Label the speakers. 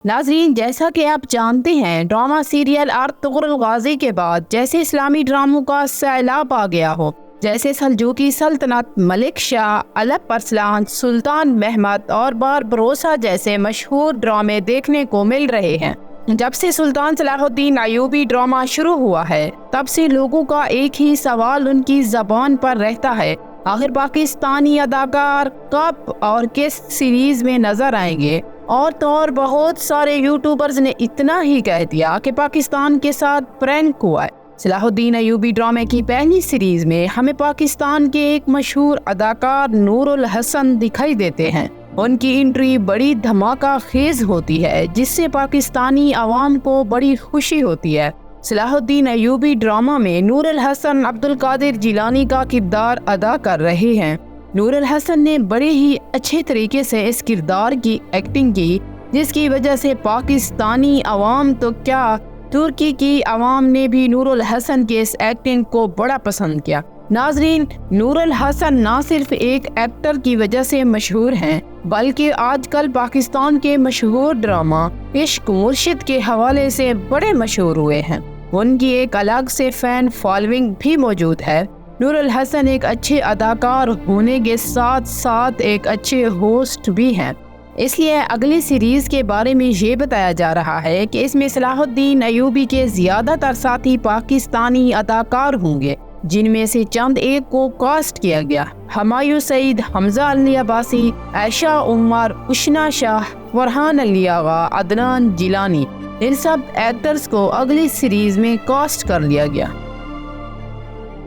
Speaker 1: ناظرین، جیسا کہ آپ جانتے ہیں، ڈرامہ سیریل ارطغرل غازی کے بعد جیسے اسلامی ڈراموں کا سیلاب آ گیا ہو، جیسے سلجوقی سلطنت، ملک شاہ، الپ ارسلان، سلطان محمد اور باربروسا جیسے مشہور ڈرامے دیکھنے کو مل رہے ہیں۔ جب سے سلطان صلاح الدین ایوبی ڈرامہ شروع ہوا ہے، تب سے لوگوں کا ایک ہی سوال ان کی زبان پر رہتا ہے، آخر پاکستانی اداکار کب اور کس سیریز میں نظر آئیں گے؟ اور بہت سارے یوٹیوبرز نے اتنا ہی کہہ دیا کہ پاکستان کے ساتھ پرینک ہوا ہے۔ صلاح الدین ایوبی ڈرامے کی پہلی سیریز میں ہمیں پاکستان کے ایک مشہور اداکار نور الحسن دکھائی دیتے ہیں۔ ان کی انٹری بڑی دھماکہ خیز ہوتی ہے، جس سے پاکستانی عوام کو بڑی خوشی ہوتی ہے۔ صلاح الدین ایوبی ڈرامہ میں نور الحسن عبد القادر جیلانی کا کردار ادا کر رہے ہیں۔ نور الحسن نے بڑے ہی اچھے طریقے سے اس کردار کی ایکٹنگ کی، جس کی وجہ سے پاکستانی عوام تو کیا، ترکی کی عوام نے بھی نور الحسن کی اس ایکٹنگ کو بڑا پسند کیا۔ ناظرین، نور الحسن نہ صرف ایک ایکٹر کی وجہ سے مشہور ہیں، بلکہ آج کل پاکستان کے مشہور ڈرامہ عشق مرشد کے حوالے سے بڑے مشہور ہوئے ہیں۔ ان کی ایک الگ سے فین فالوئنگ بھی موجود ہے۔ نور الحسن ایک اچھے اداکار ہونے کے ساتھ ساتھ ایک اچھے ہوسٹ بھی ہیں، اس لیے اگلی سیریز کے بارے میں یہ بتایا جا رہا ہے کہ اس میں صلاح الدین ایوبی کے زیادہ تر ساتھی پاکستانی اداکار ہوں گے، جن میں سے چند ایک کو کاسٹ کیا گیا۔ ہمایوں سعید، حمزہ علی عباسی، عائشہ عمر، اشنا شاہ، فرحان علی آغا، عدنان جیلانی، ان سب ایکٹرز کو اگلی سیریز میں کاسٹ کر لیا گیا۔